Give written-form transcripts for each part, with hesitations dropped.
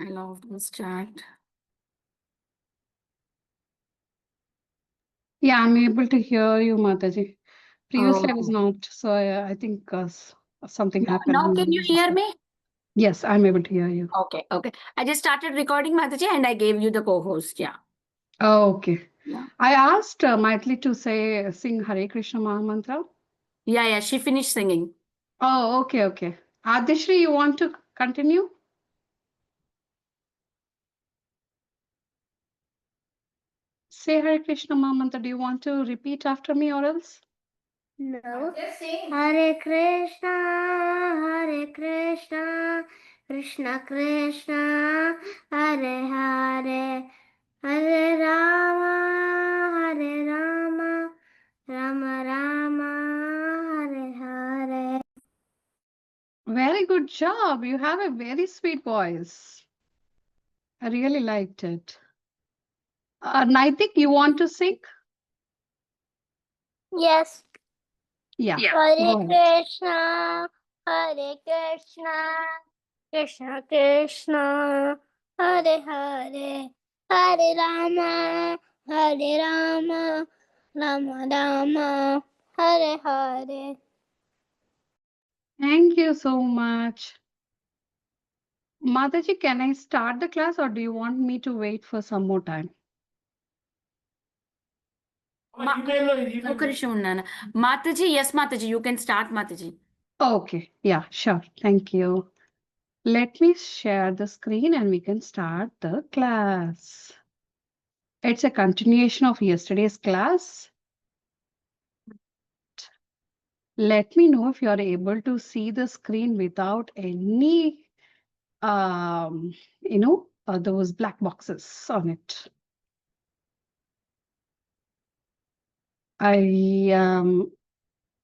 I love this chat. Yeah, I'm able to hear you, Mataji. Previously, I was Oh. not, so I think something happened. Now can you hear me? Yes, I'm able to hear you. Okay, okay. I just started recording, Mataji, and I gave you the co-host. Yeah. Oh, okay. Yeah. I asked Maitli to sing Hare Krishna Maha Mantra. Yeah, she finished singing. Oh, okay, okay. Adishri, you want to continue? Say Hare Krishna Maha Mantra. Do you want to repeat after me or else? No. Hare Krishna, Hare Krishna, Krishna Krishna, Hare Hare, Hare Rama, Hare Rama, Rama Rama, Hare Hare. Very good job. You have a very sweet voice. I really liked it. Naitik, you want to sing? Yes. Yeah. Hare Go ahead. Krishna, Hare Krishna, Krishna Krishna, Hare Hare, Hare Rama, Hare Rama, Rama Rama, Hare Hare. Thank you so much. Mataji, can I start the class or do you want me to wait for some more time? Mataji, yes, Mataji, you can start, Mataji. Okay. Yeah, sure. Thank you. Let me share the screen and we can start the class. It's a continuation of yesterday's class. Let me know if you are able to see the screen without any, those black boxes on it. I am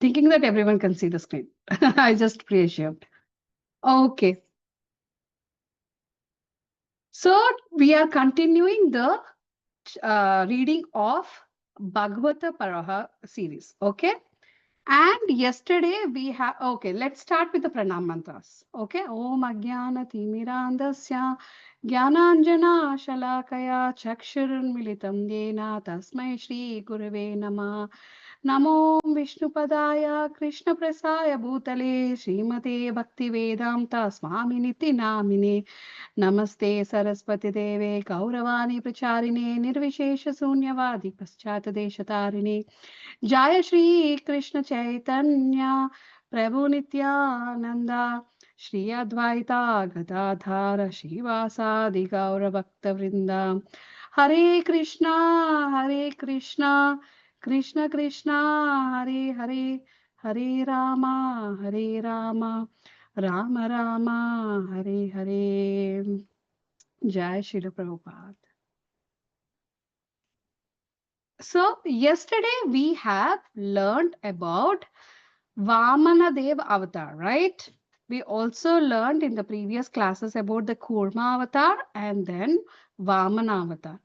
thinking that everyone can see the screen. I just pre-assumed. Okay. So we are continuing the reading of Bhagavata Paraha series. Okay. And yesterday we have, okay, let's start with the pranam mantras. Okay. Om Ajnana Timirandasya Jnananjana Shalakaya Chakshurun Militam Yena Tasmai Shri Gurave Namah Namo Vishnupadaya Krishna Prasaya Bhutale Srimate Bhaktivedanta Swaminiti Namine Namaste Saraswati Deve Gauravani Pracharine Nirvishesha Sunyavadi Paschata Deshatarine Jaya Shri Krishna Chaitanya Prabhu Nityananda Shri Advaita Gadadhara Shivasadi Gaura Bhakta Vrinda Hare Krishna Hare Krishna Krishna Krishna Hare Hare Hare Rama Hare Rama Rama Rama Hare Hare Jai Shri Prabhupada. So yesterday we have learned about Vamanadev avatar, right? We also learned in the previous classes about the Kurma avatar and then Vamana avatar.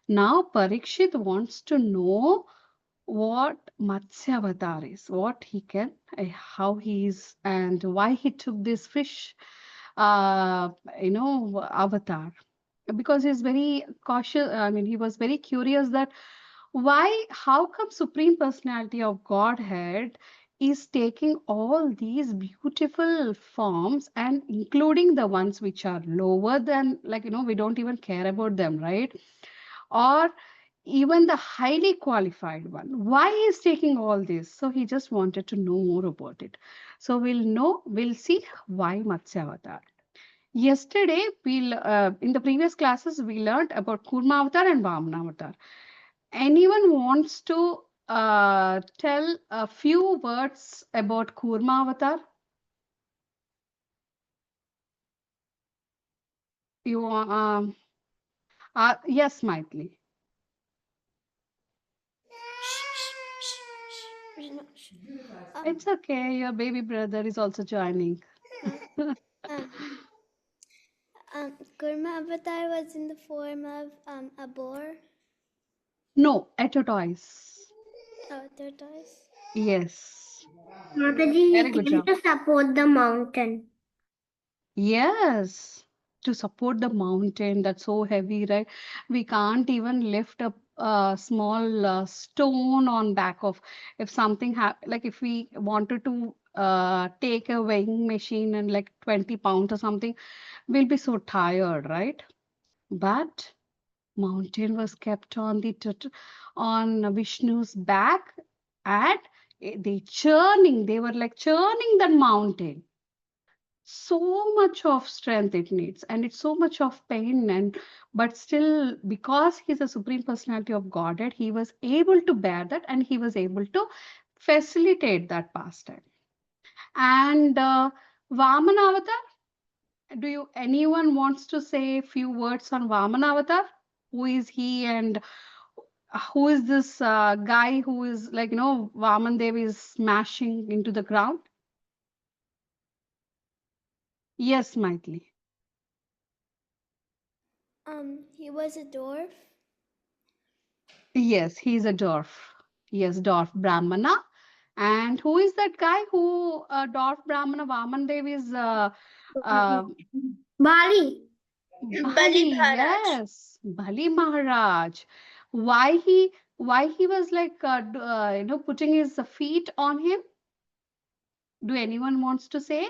Now Parikshit wants to know what Matsya avatar is, what he can, how he is, and why he took this fish, avatar. Because he's very cautious. I mean, he was very curious that how come Supreme Personality of Godhead is taking all these beautiful forms and including the ones which are lower than, we don't even care about them, right? Or even the highly qualified one. Why is taking all this? So he just wanted to know more about it. So we'll see why Matsya Avatar. Yesterday, in the previous classes, we learned about Kurma Avatar and Vamana Avatar. Anyone wants to tell a few words about Kurma Avatar? You yes, Maitli. It's okay. Your baby brother is also joining. Kurma Avatar was in the form of a boar. No, a tortoise. Oh, tortoise. Yes. Mataji, Very he good came job. to support the mountain. Yes. to support the mountain that's so heavy, right? We can't even lift a small stone on back of, if something like if we wanted to take a weighing machine and like 20 pounds or something, we'll be so tired, right? But mountain was kept on on Vishnu's back, and they were like churning that mountain. So much of strength it needs, and it's so much of pain, and but still, because he's a supreme personality of Godhead, he was able to bear that, and he was able to facilitate that pastime. And Vamana Avatar, do you anyone wants to say a few words on Vamana Avatar? Who is he, and who is this guy who is like, Vaman Dev is smashing into the ground? Yes, Maitli. He was a dwarf. Yes, he's a dwarf. Yes, dwarf Brahmana. And who is that guy who dwarf Brahmana Vaman Dev is uh, Bali. Bali? Yes, Bali Maharaj. Why he was like putting his feet on him? Do anyone wants to say?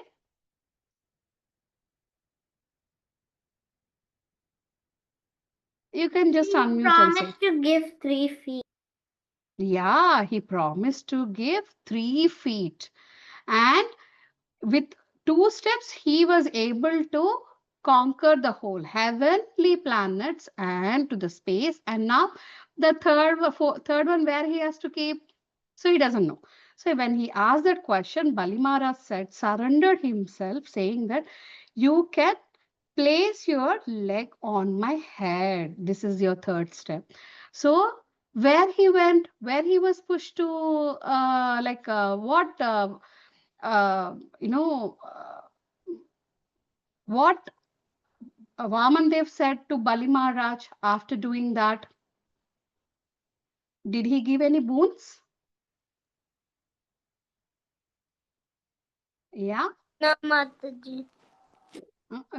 You can just unmute and say. Promised to give 3 feet. Yeah, he promised to give 3 feet. And with 2 steps, he was able to conquer the whole heavenly planets and to the space. And now the third one where he has to keep, so he doesn't know. So when he asked that question, Balimara said, surrendered himself, saying that you can place your leg on my head. This is your third step. So where he went, where he was pushed to, what, you know, what Vaman Dev said to Bali Maharaj after doing that? Did he give any boons? Yeah. No, Mataji.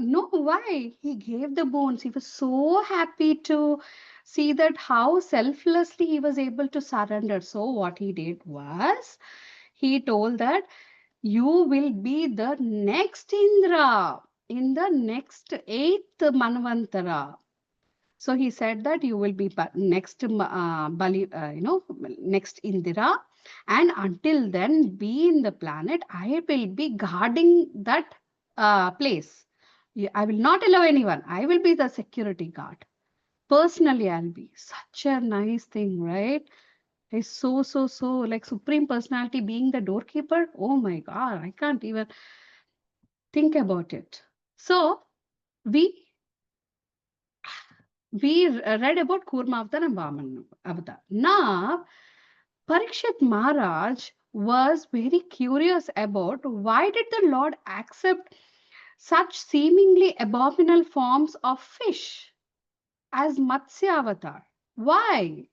No, why? He gave the bones. He was so happy to see that how selflessly he was able to surrender. So what he did was he told that you will be the next Indra in the next eighth Manvantara. So he said that you will be next Bali, next Indira, and until then, be in the planet. I will be guarding that place. I will not allow anyone. I will be the security guard. Personally, I'll be such a nice thing, right? It's so like supreme personality being the doorkeeper. Oh my God, I can't even think about it. So we read about Kurma Avatar and Vaman Avatar. Now, Parikshit Maharaj was very curious about why did the Lord accept such seemingly abominable forms of fish as Matsya Avatar? Why?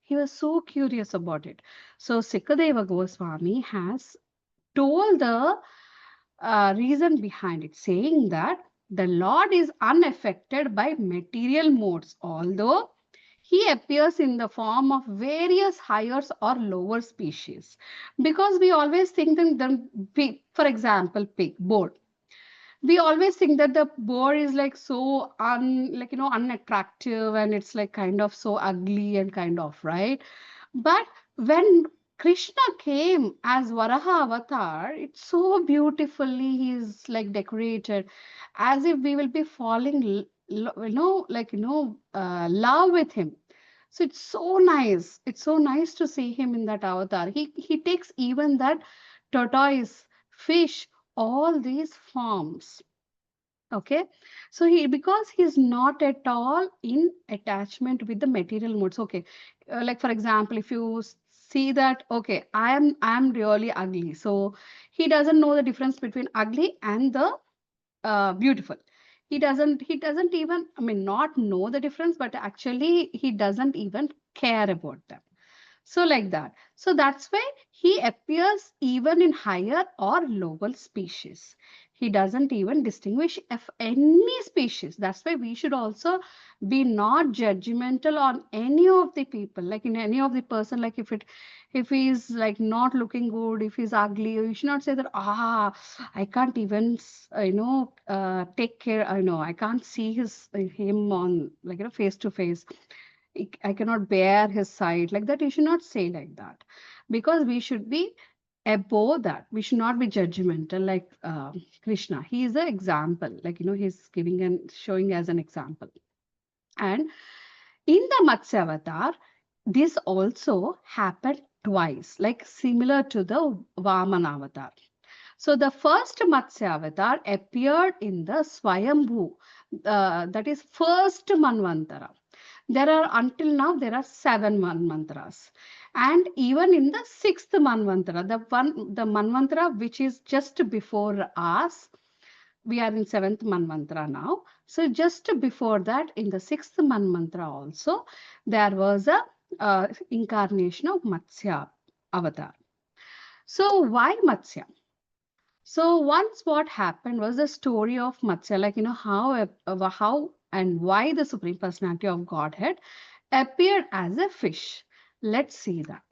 He was so curious about it. So Sikadeva Goswami has told the reason behind it, saying that the Lord is unaffected by material modes, although he appears in the form of various higher or lower species. Because we always think that for example, pig, boar. We always think that the boar is like so unattractive, and it's like kind of so ugly and kind of, right? But when Krishna came as Varaha Avatar, it's so beautifully he's like decorated, as if we will be falling, love with him. So it's so nice. It's so nice to see him in that avatar. He takes even that tortoise, fish, all these forms. Okay, so because he's not at all in attachment with the material modes. Okay, like for example, if you see that, okay, I'm really ugly, so he doesn't know the difference between ugly and the beautiful. He doesn't even, I mean, not know the difference, but actually he doesn't even care about them. So like that. So that's why he appears even in higher or lower species. He doesn't even distinguish if any species. That's why we should also be not judgmental on any of the people, like in any of the person, like if he's like not looking good, if he's ugly, you should not say that, I can't even take care. I know I can't see him on like face to face. I cannot bear his sight. Like that, you should not say like that, because we should be above that. We should not be judgmental like Krishna. He is an example. Like, he's giving and showing as an example. And in the Matsya Avatar, this also happened twice, like similar to the Vamana Avatar. So the first Matsya Avatar appeared in the Swayambhu, that is first Manvantara. There are until now there are 7 manvantras, and even in the sixth manvantara, the manvantara which is just before us, we are in seventh manvantara now. So just before that, in the sixth manvantara also, there was a incarnation of Matsya avatar. So why Matsya? So once what happened was the story of Matsya, like how and why the Supreme Personality of Godhead appeared as a fish. Let's see that.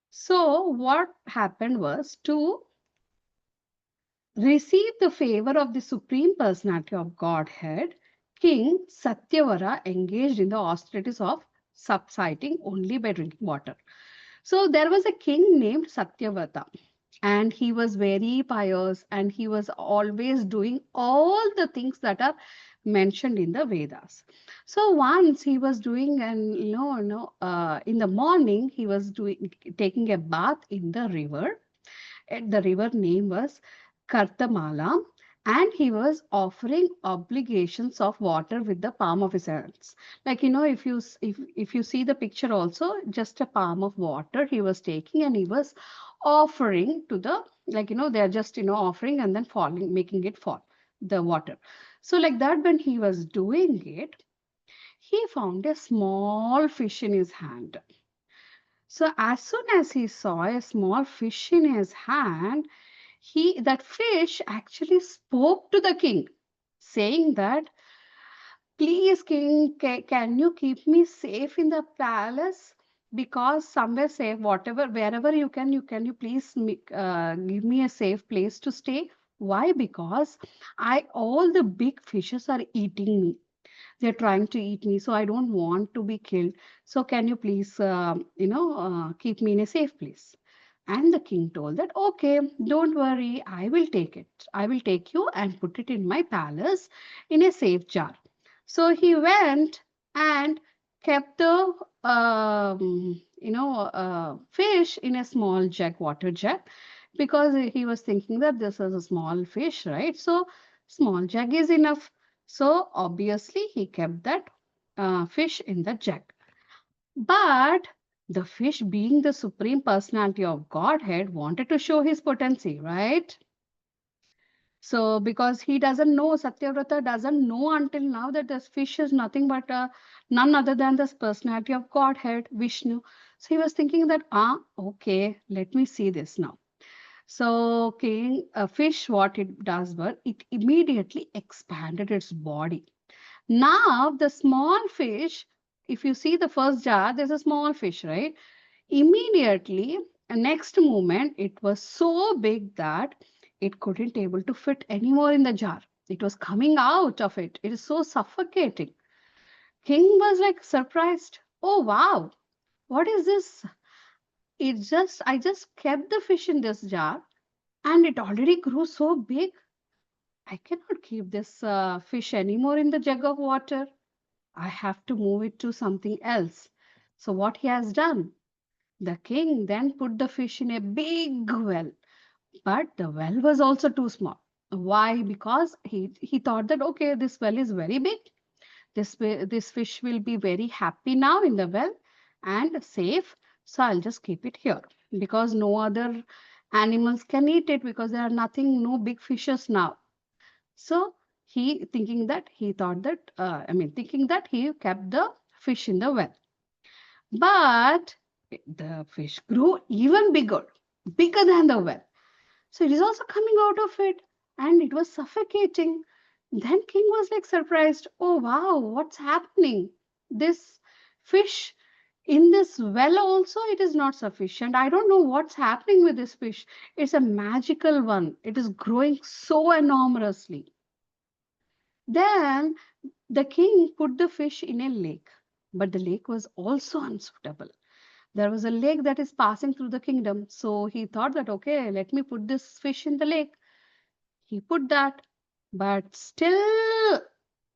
So what happened was, to receive the favor of the Supreme Personality of Godhead, King Satyavara engaged in the austerities of subsiding only by drinking water. So there was a king named Satyavata, and he was very pious, and he was always doing all the things that are mentioned in the Vedas. So once he was doing, and in the morning he was doing taking a bath in the river. And the river name was Kartamala, and he was offering obligations of water with the palm of his hands. Like, if you see the picture also, just a palm of water he was taking, and he was offering to the, like, they are just offering and then falling, making it fall, the water. So like that, when he was doing it, he found a small fish in his hand. So as soon as he saw a small fish in his hand, that fish actually spoke to the king, saying that, please, king, can you keep me safe in the palace? Because somewhere safe, whatever, wherever you please give me a safe place to stay. Why? Because all the big fishes are eating me. They're trying to eat me, so I don't want to be killed. So can you please, keep me in a safe place? And the king told that, okay, don't worry, I will take it. I will take you and put it in my palace in a safe jar. So he went and kept the fish in a small jug, water jug, because he was thinking that this is a small fish, right? So small jug is enough. So obviously he kept that fish in the jug. But the fish, being the Supreme Personality of Godhead, wanted to show his potency, right? So because he doesn't know, Satyavrata doesn't know until now that this fish is nothing but none other than this personality of Godhead, Vishnu. So he was thinking that, okay, let me see this now. So king, a fish, what it does was, it immediately expanded its body. Now, the small fish, if you see the first jar, there's a small fish, right? Immediately, next moment, it was so big that it couldn't able to fit anymore in the jar. It was coming out of it. It is so suffocating. King was like surprised. Oh, wow. What is this? I just kept the fish in this jar, and it already grew so big. I cannot keep this fish anymore in the jug of water. I have to move it to something else. So what he has done? The king then put the fish in a big well, but the well was also too small. Why? Because he thought that, okay, this well is very big. This fish will be very happy now in the well and safe. So I'll just keep it here, because no other animals can eat it, because there are no big fishes now. So thinking that he kept the fish in the well. But the fish grew even bigger, bigger than the well. So it is also coming out of it, and it was suffocating. Then King was like surprised. Oh wow, what's happening? This fish in this well also it is not sufficient. I don't know what's happening with this fish. It's a magical one. It is growing so enormously. Then the king put the fish in a lake, but the lake was also unsuitable. There was a lake that is passing through the kingdom. So he thought that, okay, let me put this fish in the lake. He put that, but still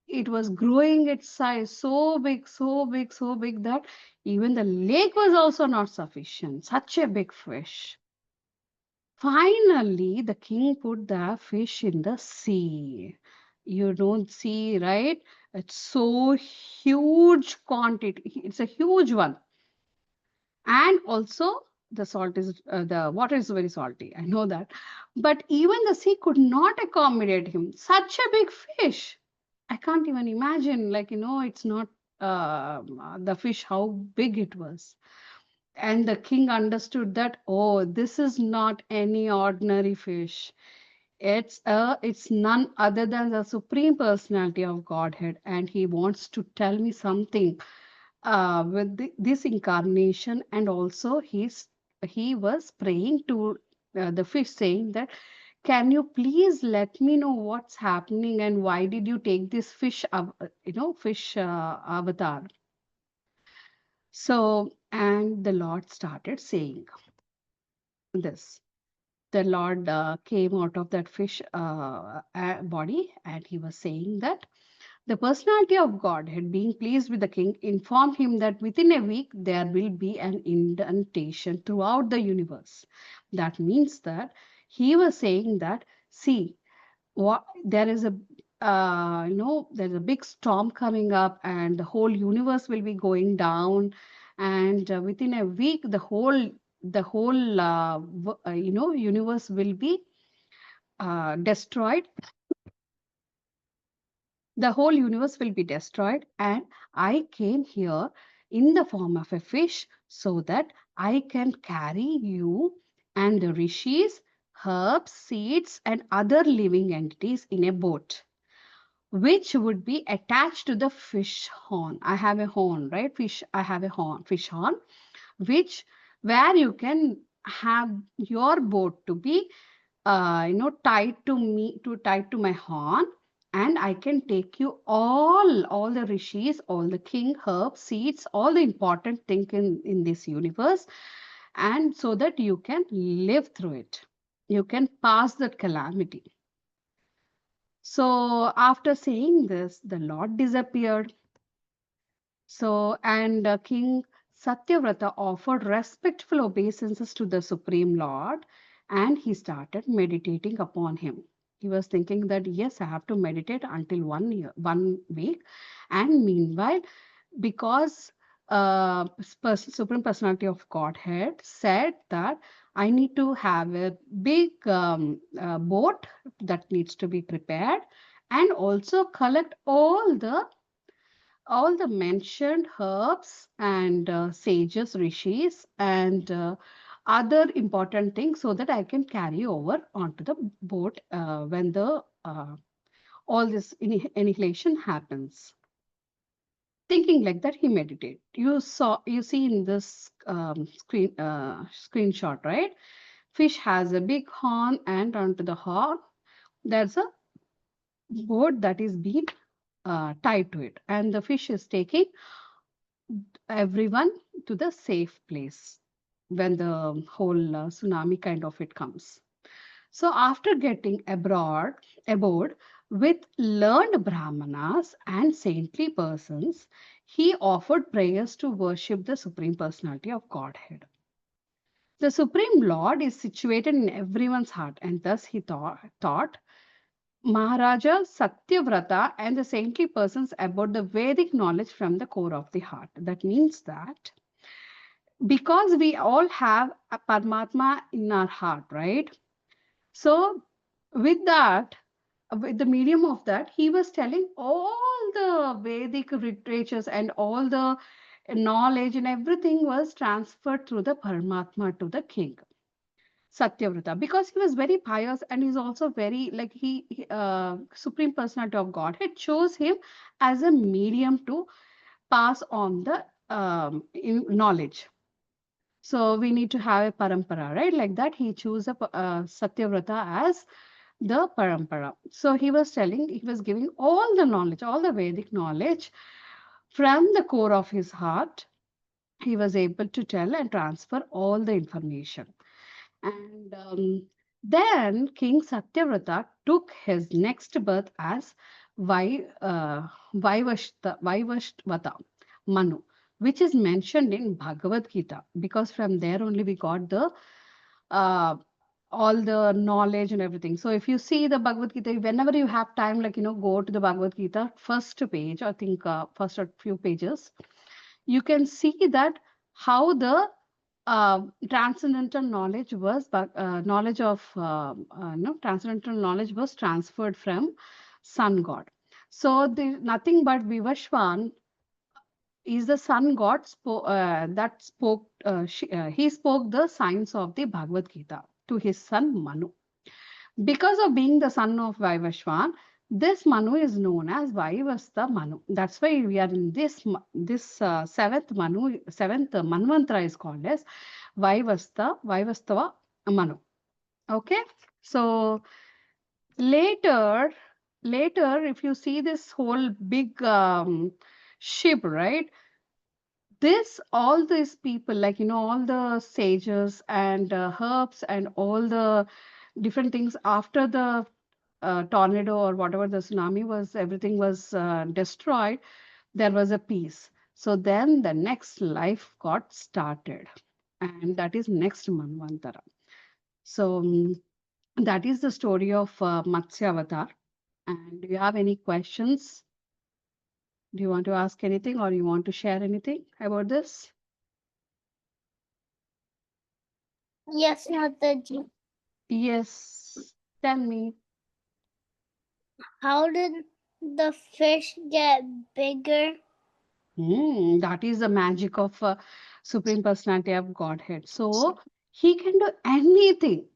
it was growing its size so big, so big, so big that even the lake was also not sufficient. Such a big fish. Finally, the king put the fish in the sea. You don't see, right? It's so huge quantity. It's a huge one. And also the water is very salty. I know that. But even the sea could not accommodate him. Such a big fish. I can't even imagine, like, it's not the fish, how big it was. And the king understood that, oh, this is not any ordinary fish. It's none other than the supreme personality of Godhead, and he wants to tell me something with this incarnation. And also he was praying to the fish, saying that, can you please let me know what's happening and why did you take this fish avatar? So, and the Lord started saying this. The Lord came out of that fish body, and he was saying that the personality of Godhead, being pleased with the king, informed him that within a week there will be an indentation throughout the universe. That means that he was saying that, see, there is a there's a big storm coming up, and the whole universe will be going down, and within a week the whole universe will be destroyed. The whole universe will be destroyed, and I came here in the form of a fish so that I can carry you and the rishis, herbs, seeds, and other living entities in a boat, which would be attached to the fish horn. I have a horn, right? I have a horn, fish horn, which where you can have your boat to be tied to my horn, and I can take you all the rishis, all the king herbs, seeds, all the important thing in this universe, and so that you can live through it. You can pass that calamity. So after saying this, the Lord disappeared. So, and King Satyavrata offered respectful obeisances to the Supreme Lord, and he started meditating upon him. He was thinking that, yes, I have to meditate until 1 year, 1 week. And meanwhile, because Supreme Personality of Godhead said that I need to have a big boat that needs to be prepared, and also collect all the mentioned herbs and sages, rishis, and other important things, so that I can carry over onto the boat when the all this annihilation happens. Thinking like that, he meditated. You see in this screenshot, right? Fish has a big horn, and onto the horn there's a boat that is being tied to it, and the fish is taking everyone to the safe place when the whole tsunami kind of it comes. So after getting aboard with learned brahmanas and saintly persons, he offered prayers to worship the Supreme Personality of Godhead. The Supreme Lord is situated in everyone's heart, and thus he taught Maharaja Satyavrata and the saintly persons about the Vedic knowledge from the core of the heart. That means that because we all have a Paramatma in our heart, right? So, with that, with the medium of that, he was telling all the Vedic literatures and all the knowledge and everything was transferred through the Paramatma to the king. Satyavrata, because he was very pious and he's also very like supreme personality of Godhead chose him as a medium to pass on the knowledge. So we need to have a parampara, right? Like that, he chose a Satyavrata as the parampara. So he was telling, he was giving all the knowledge, all the Vedic knowledge from the core of his heart. He was able to tell and transfer all the information. And then King Satyavrata took his next birth as Vaivashtvata Manu, which is mentioned in Bhagavad Gita, because from there only we got the uh, all the knowledge and everything. So if you see the Bhagavad Gita, whenever you have time, like go to the Bhagavad Gita first page, I think first or few pages, you can see that how the transcendental knowledge was knowledge of no transcendental knowledge was transferred from sun god. So the nothing but Vivashwan is the sun god that spoke he spoke the science of the Bhagavad Gita to his son Manu. Because of being the son of Vaivashvan, this Manu is known as Vaivasta Manu. That's why we are in this seventh Manvantra is called as Vaivastava Manu. Okay, so later, if you see this whole big ship, right? This all these people, like all the sages and herbs and all the different things after the tornado or whatever the tsunami was, everything was destroyed. There was a peace. So then the next life got started, and that is next Manvantara. So that is the story of Matsya Avatar. And do you have any questions? Do you want to ask anything or you want to share anything about this? Yes, Mataji. Yes, tell me. How did the fish get bigger? That is the magic of Supreme Personality of Godhead. So he can do anything.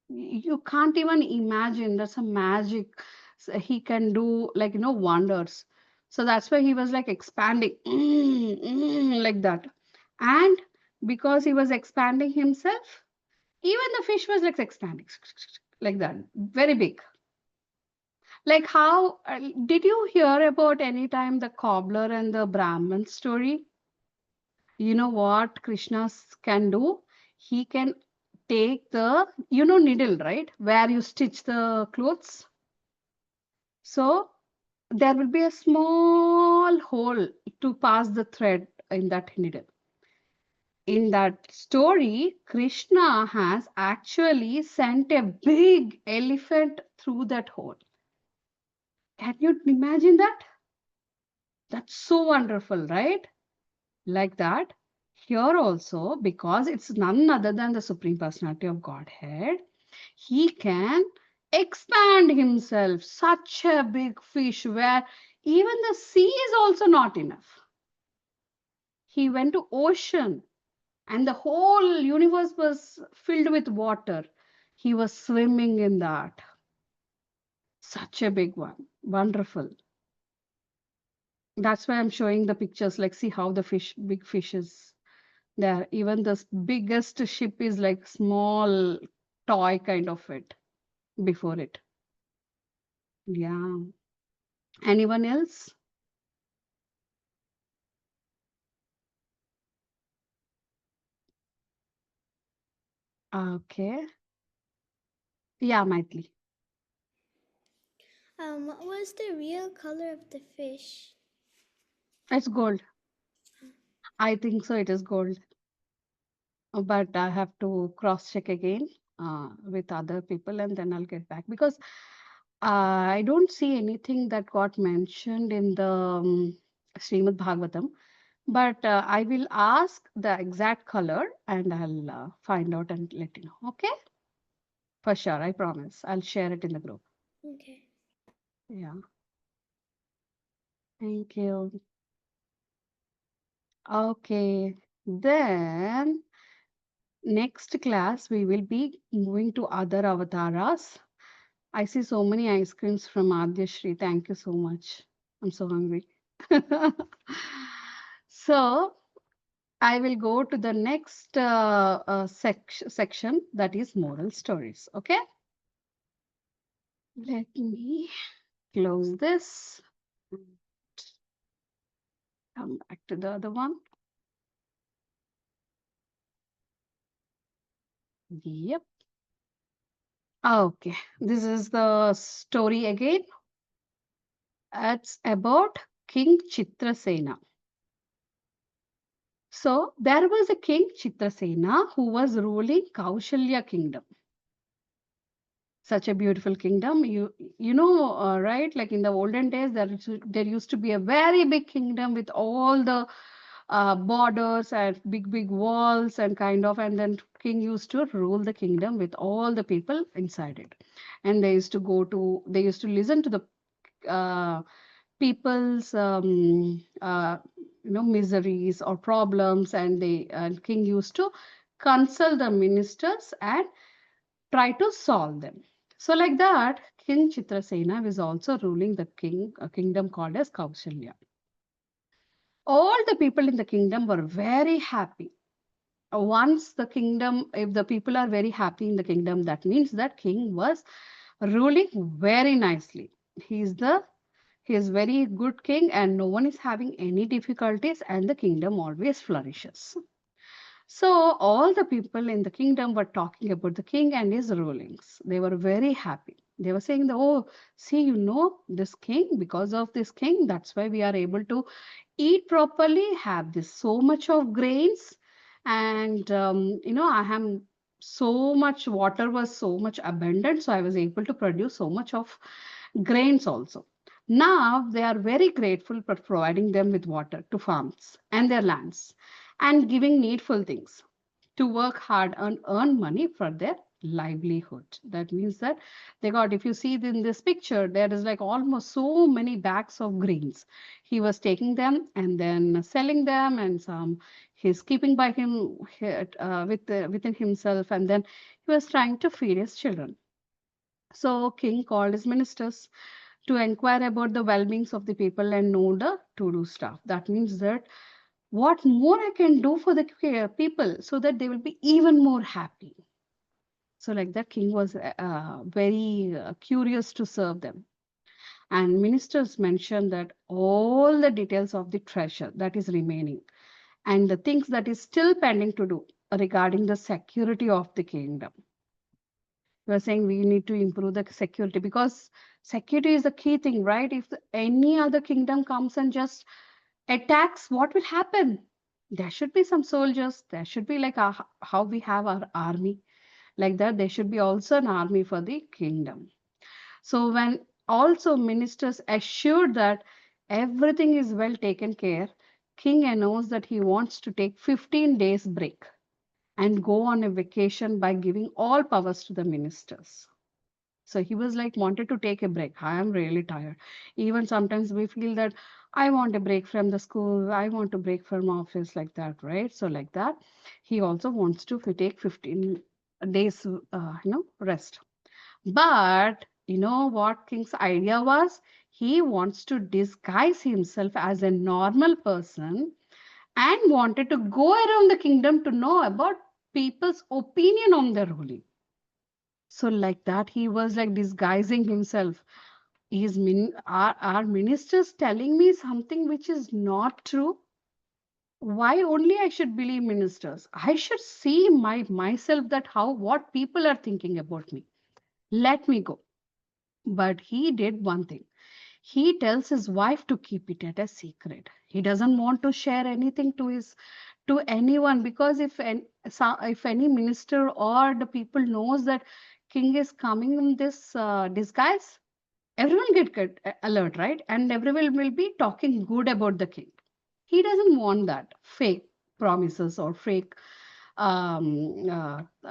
You can't even imagine. That's a magic. So he can do like wonders. So that's why he was like expanding like that. And because he was expanding himself, even the fish was like expanding like that, very big. Like how did you hear about any time the cobbler and the Brahmin story? You know what Krishna can do? He can take the needle, right? Where you stitch the clothes. So there will be a small hole to pass the thread in that needle. In that story, Krishna has actually sent a big elephant through that hole. Can you imagine that? That's so wonderful, right? Like that. Here also, because it's none other than the Supreme Personality of Godhead, he can expand himself. Such a big fish where even the sea is also not enough. He went to ocean and the whole universe was filled with water. He was swimming in that. Such a big one. Wonderful. That's why I'm showing the pictures. Like, see how the big fish is there. Even the biggest ship is like small toy kind of it before it. Yeah. Anyone else? Okay. Yeah, Maitli. What was the real color of the fish? It's gold. I think so. It is gold. But I have to cross check again with other people and then I'll get back because I don't see anything that got mentioned in the Srimad Bhagavatam. But I will ask the exact color and I'll find out and let you know. Okay? For sure. I promise. I'll share it in the group. Okay. Yeah. Thank you. Okay. Then next class we will be moving to other avatars. I see so many ice creams from Adyashri. Thank you so much. I'm so hungry. So I will go to the next section, that is moral stories. Okay. Let me close this. Come back to the other one. Yep. Okay. This is the story again. It's about King Chitrasena. So there was a king Chitrasena who was ruling Kaushalya kingdom. Such a beautiful kingdom. You know, right? Like in the olden days, there used to be a very big kingdom with all the borders and big walls and kind of, and then king used to rule the kingdom with all the people inside it, and they used to listen to the uh, people's miseries or problems, and the king used to consult the ministers and try to solve them. So like that, King Chitrasena was also ruling the a kingdom called as Kaushalya. All the people in the kingdom were very happy. Once the kingdom, if the people are very happy in the kingdom, that means that king was ruling very nicely. He's the he is very good king, and no one is having any difficulties, and the kingdom always flourishes. So all the people in the kingdom were talking about the king and his rulings. They were very happy. They were saying, "Oh, see, this king, because of this king, that's why we are able to eat properly, have this so much of grains, and I have so much water was so much abundant, so I was able to produce so much of grains also." Now they are very grateful for providing them with water to farms and their lands and giving needful things to work hard and earn money for their livelihood. That means that they got, if you see in this picture, there is like almost so many bags of grains. He was taking them and then selling them, and some he's keeping by him within himself, and then he was trying to feed his children. So king called his ministers to inquire about the well-beings of the people and know the to-do stuff. That means that what more I can do for the people so that they will be even more happy. So like that, king was very curious to serve them. And ministers mentioned that all the details of the treasure that is remaining and the things that is still pending to do regarding the security of the kingdom. We are saying we need to improve the security, because security is the key thing, right? If any other kingdom comes and just attacks, what will happen? There should be some soldiers. There should be like how we have our army. Like that, there should be also an army for the kingdom. So when also ministers assured that everything is well taken care, king announced that he wants to take 15 days break and go on a vacation by giving all powers to the ministers. So he was like, wanted to take a break. I am really tired. Even sometimes we feel that I want a break from the school, I want to break from office, like that, right? So like that, he also wants to take 15 days, rest. But you know what King's idea was? He wants to disguise himself as a normal person and wanted to go around the kingdom to know about people's opinion on the ruling. So like that, he was like disguising himself. Are ministers telling me something which is not true? Why only I should believe ministers? I should see myself that how what people are thinking about me. Let me go. But he did one thing. He tells his wife to keep it at a secret. He doesn't want to share anything to anyone, because if any minister or the people knows that king is coming in this disguise, everyone get alert, right? And everyone will be talking good about the king. He doesn't want that fake promises or fake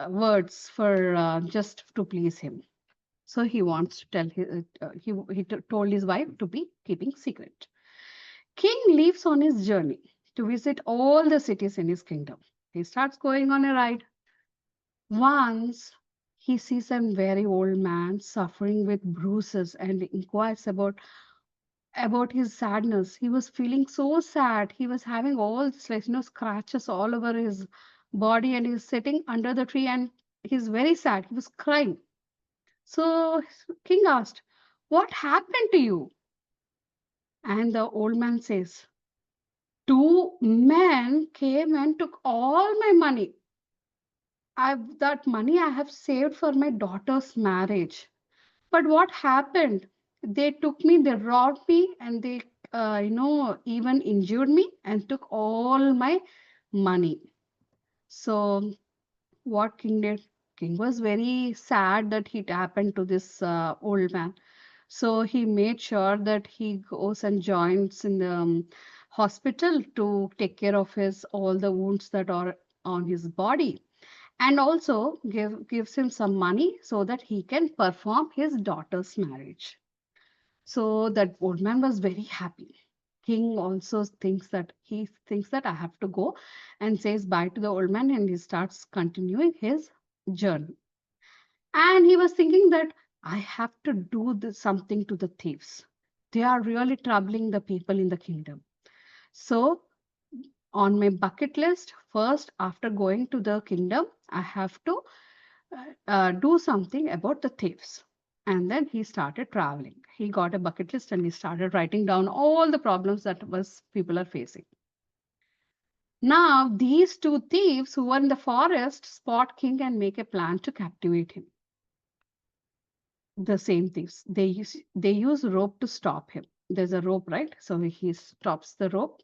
words for just to please him. So he wants to tell told his wife to be keeping secret. King leaves on his journey to visit all the cities in his kingdom. He starts going on a ride. Once he sees a very old man suffering with bruises and inquires about his sadness. He was feeling so sad. He was having all this, like, scratches all over his body, and he's sitting under the tree and he's very sad. He was crying. So king asked, "What happened to you?" And the old man says, "Two men came and took all my money. That money I have saved for my daughter's marriage. But what happened? They took me, they robbed me, and they, even injured me and took all my money." So, what king did? King was very sad that it happened to this old man. So, he made sure that he goes and joins in the hospital to take care of his all the wounds that are on his body, and also gives him some money so that he can perform his daughter's marriage. So that old man was very happy. King also thinks that I have to go, and says bye to the old man, and he starts continuing his journey. And he was thinking that I have to do something to the thieves. They are really troubling the people in the kingdom. So on my bucket list, first after going to the kingdom, I have to do something about the thieves. And then he started traveling. He got a bucket list and he started writing down all the problems that was people are facing. Now these two thieves who were in the forest spot king and make a plan to captivate him. The same thieves, they use rope to stop him. There's a rope, right? So he stops the rope,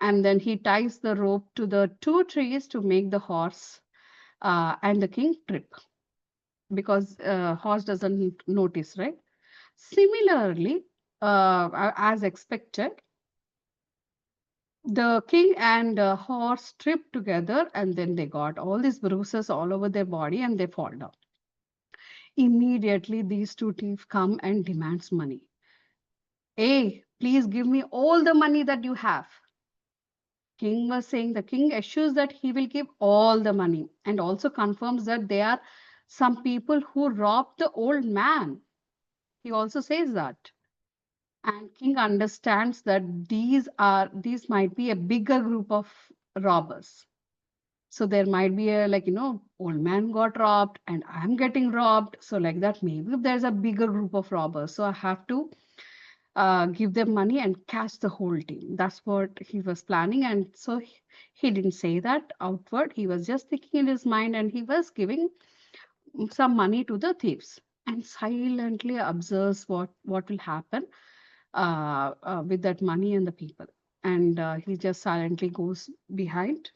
and then he ties the rope to the two trees to make the horse and the king trip, because horse doesn't notice, right? Similarly, as expected, the king and horse tripped together, and then they got all these bruises all over their body and they fall down. Immediately, these two thieves come and demands money. Hey, please give me all the money that you have. King was saying, the king assures that he will give all the money, and also confirms that there are some people who robbed the old man. He also says that. And king understands that these might be a bigger group of robbers. So there might be a, like, old man got robbed and I'm getting robbed, so like that, maybe there's a bigger group of robbers, so I have to give them money and catch the whole team. That's what he was planning. And so he didn't say that outward, he was just thinking in his mind, and he was giving some money to the thieves and silently observes what will happen with that money and the people. And he just silently goes behind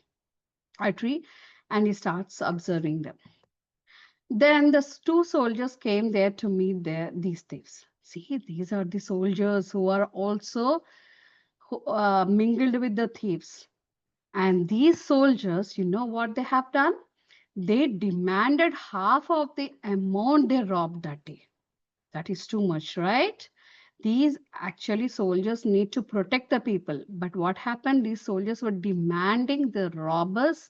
a tree and he starts observing them. Then the two soldiers came there to meet these thieves. See, these are the soldiers who are also mingled with the thieves. And these soldiers, you know what they have done? They demanded half of the amount they robbed that day. That is too much, right? These actually soldiers need to protect the people. But what happened? These soldiers were demanding the robbers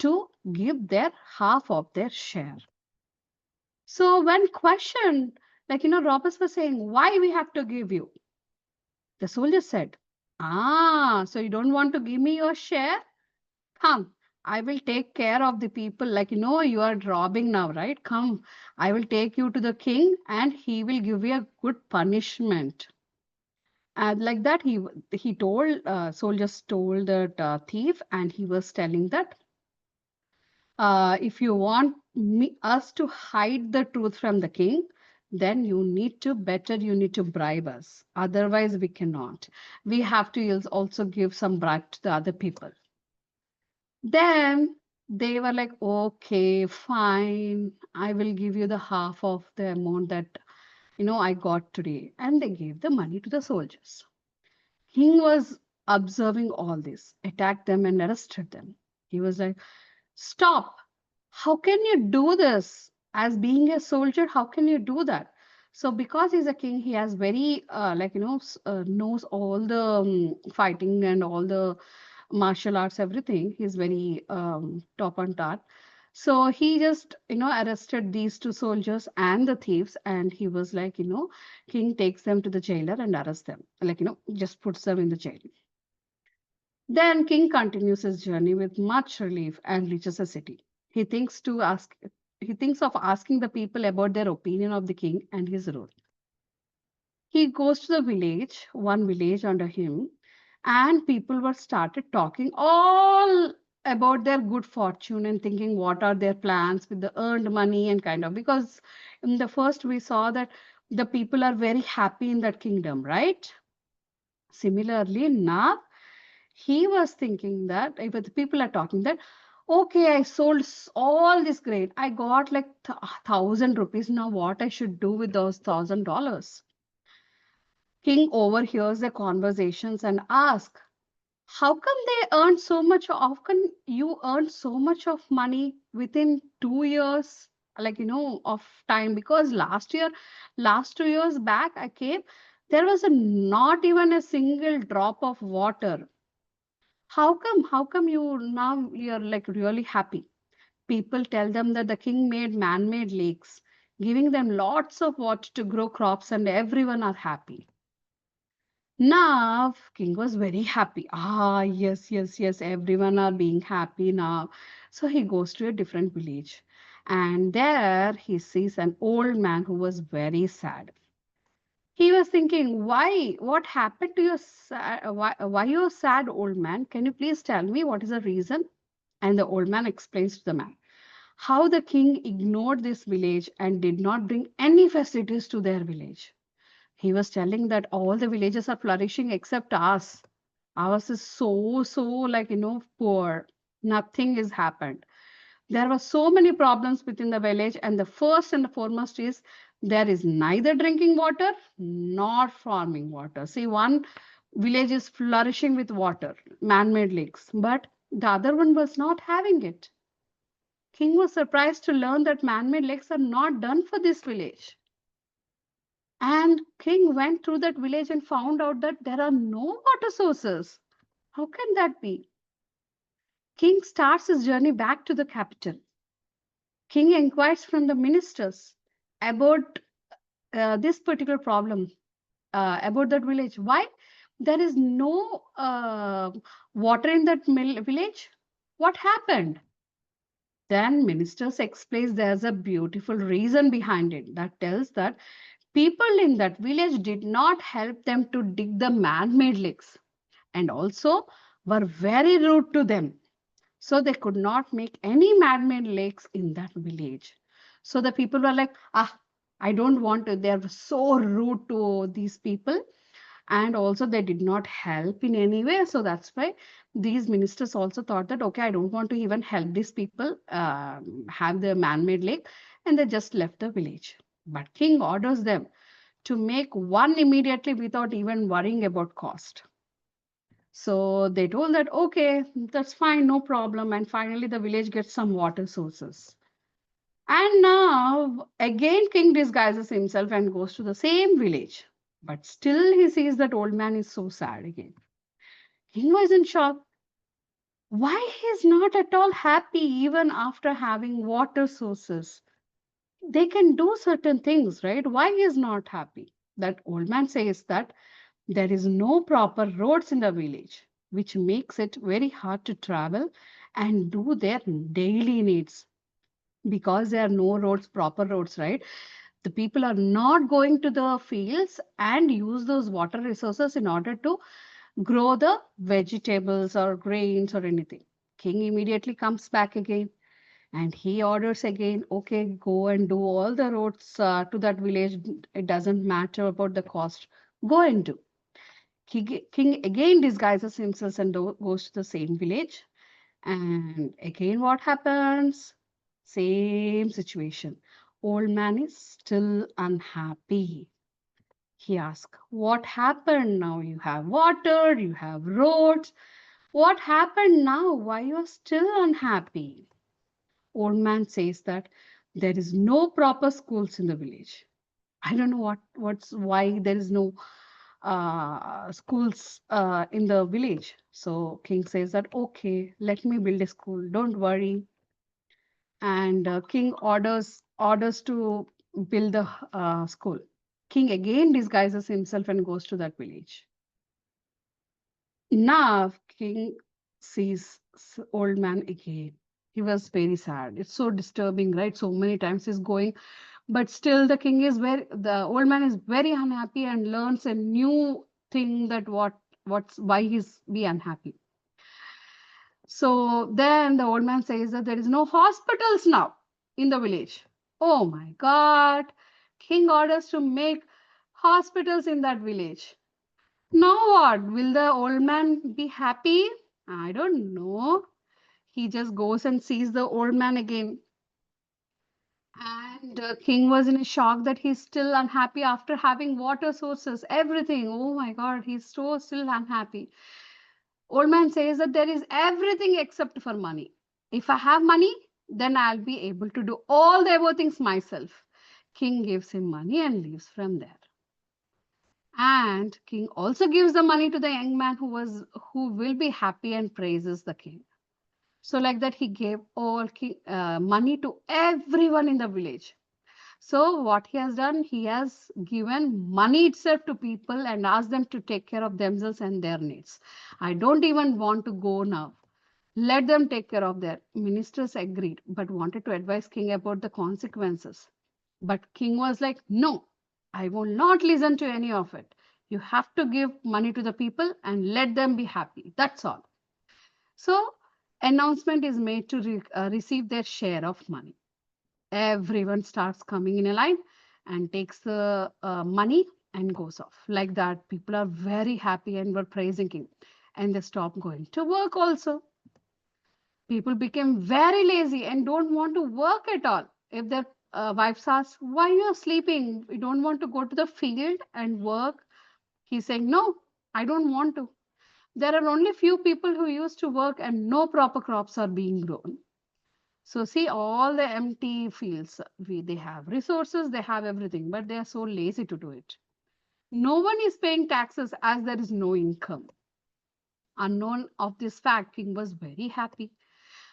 to give their half of their share. So when questioned, robbers were saying, why we have to give you? The soldier said, so you don't want to give me your share? Come, I will take care of the people. You are robbing now, right? Come, I will take you to the king and he will give you a good punishment. And like that, he told, soldiers told that thief, and he was telling that if you want us to hide the truth from the king, then you need to bribe us. Otherwise, we cannot. We have to also give some bribe to the other people. Then they were like, okay, fine. I will give you the half of the amount that, I got today. And they gave the money to the soldiers. King was observing all this, attacked them and arrested them. He was like, stop. How can you do this? As being a soldier, how can you do that? So because he's a king, he has very, knows all the fighting and all the martial arts, everything. He's very top on top. So he just, arrested these two soldiers and the thieves, and he was like, king takes them to the jailer and arrests them, like, just puts them in the jail. Then king continues his journey with much relief and reaches a city. He thinks to ask he thinks of asking the people about their opinion of the king and his rule. He goes to the village, one village under him, and people were started talking all about their good fortune and thinking what are their plans with the earned money and kind of, because in the first we saw that the people are very happy in that kingdom, right? Similarly, now he was thinking that if the people are talking that, okay, I sold all this grain, I got like 1,000 rupees. Now what I should do with those $1,000? King overhears the conversations and asks, how come they earn so much? How can you earn so much of money within 2 years? Like, of time. Because last 2 years back, I came, there was not even a single drop of water. How come you're like really happy? People tell them that the king made man-made lakes, giving them lots of water to grow crops, and everyone are happy. Now, king was very happy. Ah, yes, yes, yes, everyone are being happy now. So he goes to a different village. And there he sees an old man who was very sad. He was thinking, why? What happened to your why you're sad, old man? Can you please tell me what is the reason? And the old man explains to the man how the king ignored this village and did not bring any facilities to their village. He was telling that all the villages are flourishing except us. Ours is so like poor. Nothing has happened. There were so many problems within the village, and the first and the foremost is there is neither drinking water nor farming water. See, one village is flourishing with water, man-made lakes, but the other one was not having it. King was surprised to learn that man-made lakes are not done for this village. And king went through that village and found out that there are no water sources. How can that be? King starts his journey back to the capital. King inquires from the ministers about this particular problem, about that village. Why there is no water in that village? What happened? Then ministers explains there's a beautiful reason behind it that tells that people in that village did not help them to dig the man-made lakes, and also were very rude to them. So they could not make any man-made lakes in that village. So the people were like, I don't want to. They're so rude to these people. And also they did not help in any way. So that's why these ministers also thought that, okay, I don't want to even help these people have their man-made lake. And they just left the village. But king orders them to make one immediately without even worrying about cost. So they told that, okay, that's fine, no problem. And finally, the village gets some water sources. And now, again, king disguises himself and goes to the same village. But still, he sees that old man is so sad again. King was in shock. Why he's not at all happy even after having water sources? They can do certain things, right? Why he is not happy? That old man says that there is no proper roads in the village, which makes it very hard to travel and do their daily needs. Because there are no roads, proper roads, right? The people are not going to the fields and use those water resources in order to grow the vegetables or grains or anything. King immediately comes back again and he orders again, okay, go and do all the roads to that village. It doesn't matter about the cost. Go and do. King again disguises himself and goes to the same village. And again, what happens? Same situation. Old man is still unhappy. He asks, what happened now? You have water, you have roads. What happened now? Why you are still unhappy? Old man says that there is no proper schools in the village. I don't know what's why there is no schools in the village. So king says that, okay, let me build a school. Don't worry. And king orders to build the school. King again disguises himself and goes to that village. Now king sees old man again. He was very sad. It's so disturbing, right? So many times he's going, but still the old man is very unhappy and learns a new thing that what's why he's be unhappy. So then the old man says that there is no hospitals now in the village. Oh my God. King orders to make hospitals in that village. Now what? Will the old man be happy? I don't know. He just goes and sees the old man again. And King was in a shock that he's still unhappy after having water sources, everything. Oh my God, he's so still unhappy. Old man says that there is everything except for money. If I have money, then I'll be able to do all the above things myself. King gives him money and leaves from there. And king also gives the money to the young man who will be happy and praises the king. So like that, he gave all money to everyone in the village. So what he has done, he has given money itself to people and asked them to take care of themselves and their needs. I don't even want to go now. Let them take care of their ministers agreed, but wanted to advise king about the consequences. But king was like, no, I will not listen to any of it. You have to give money to the people and let them be happy. That's all. So announcement is made to receive their share of money. Everyone starts coming in a line and takes the money and goes off. Like that, people are very happy and were praising king. And they stop going to work also. People became very lazy and don't want to work at all. If their wives ask, why you are sleeping? You don't want to go to the field and work? He's saying, no, I don't want to. There are only few people who used to work and no proper crops are being grown. So see all the empty fields. They have resources, they have everything, but they are so lazy to do it. No one is paying taxes as there is no income. Unknown of this fact, king was very happy.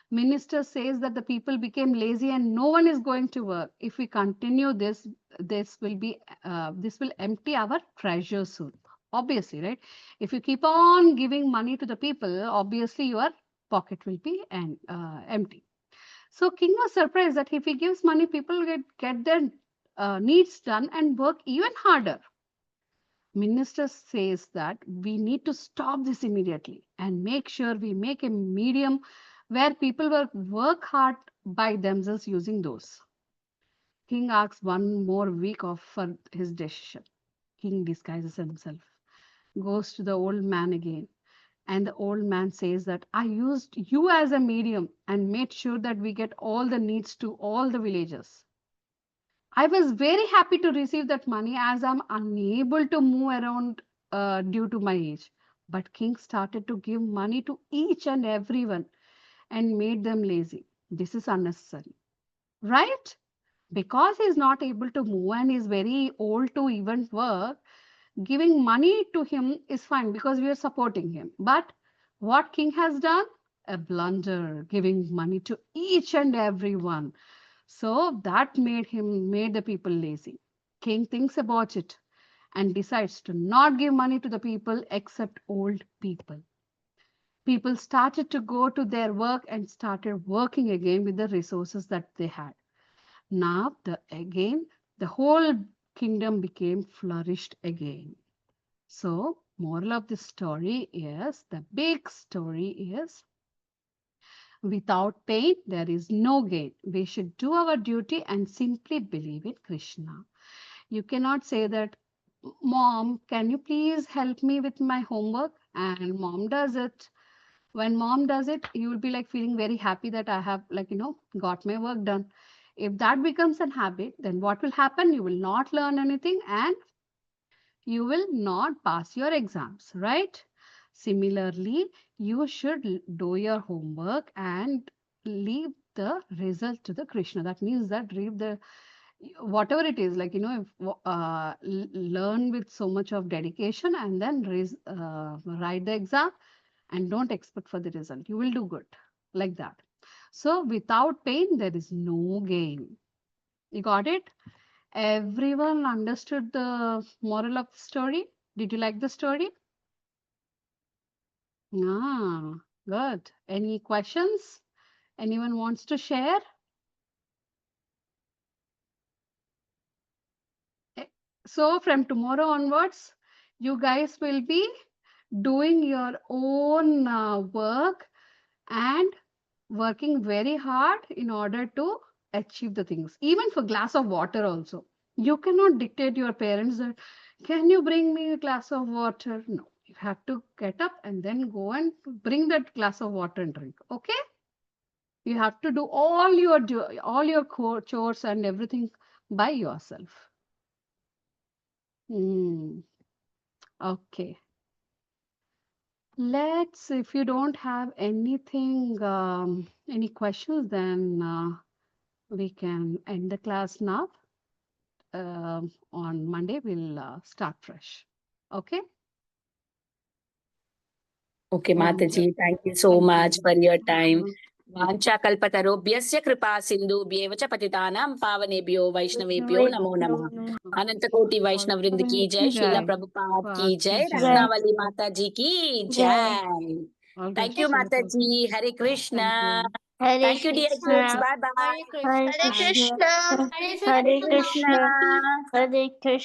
Minister says that the people became lazy and no one is going to work. If we continue this, this will empty our treasure soon. Obviously, right? If you keep on giving money to the people, obviously your pocket will be empty. So king was surprised that if he gives money, people get their needs done and work even harder. Minister says that we need to stop this immediately and make sure we make a medium where people work hard by themselves using those. King asks one more week off for his decision. King disguises himself, goes to the old man again, and the old man says that I used you as a medium and made sure that we get all the needs to all the villagers. I was very happy to receive that money as I'm unable to move around due to my age. But king started to give money to each and everyone and made them lazy. This is unnecessary, right? Because he's not able to move and is very old to even work, giving money to him is fine because we are supporting him. But what king has done? A blunder, giving money to each and everyone. So that made the people lazy. King thinks about it and decides to not give money to the people except old people. People started to go to their work and started working again with the resources that they had. Now the whole kingdom became flourished again. So moral of the story is, the big story is, without pain, there is no gain. We should do our duty and simply believe in Krishna. You cannot say that, Mom, can you please help me with my homework? And mom does it. When mom does it, you will be like feeling very happy that I have, like, got my work done. If that becomes a habit, then what will happen? You will not learn anything and you will not pass your exams, right? Similarly, you should do your homework and leave the result to the Krishna. That means that leave the whatever it is, like, learn with so much of dedication, and then write the exam, and don't expect for the result. You will do good, like that. So without pain, there is no gain. You got it? Everyone understood the moral of the story? Did you like the story? Ah, good. Any questions? Anyone wants to share? So from tomorrow onwards, you guys will be doing your own work and working very hard in order to achieve the things. Even for glass of water also. You cannot dictate your parents that, can you bring me a glass of water? No, you have to get up and then go and bring that glass of water and drink. Okay? You have to do all your chores and everything by yourself. Okay. If you don't have anything, any questions, then we can end the class now. On Monday, we'll start fresh. Okay? Okay, Mataji, thank you so much for your time. वाञ्छाकल्पतरुभ्यश्च कृपा सिन्धुभ्येव च पतितानां पावनेभ्यो वैष्णवेभ्यो नमो नमः। अनंत कोटि वैष्णव वृंद की जय, श्रीला प्रभुपाद की जय, रत्नावली माता जी की जय। Thank you, Mataji. Hare Krishna. Thank you, dear kids. Bye bye. Hare Krishna. Hare Krishna. Hare Krishna.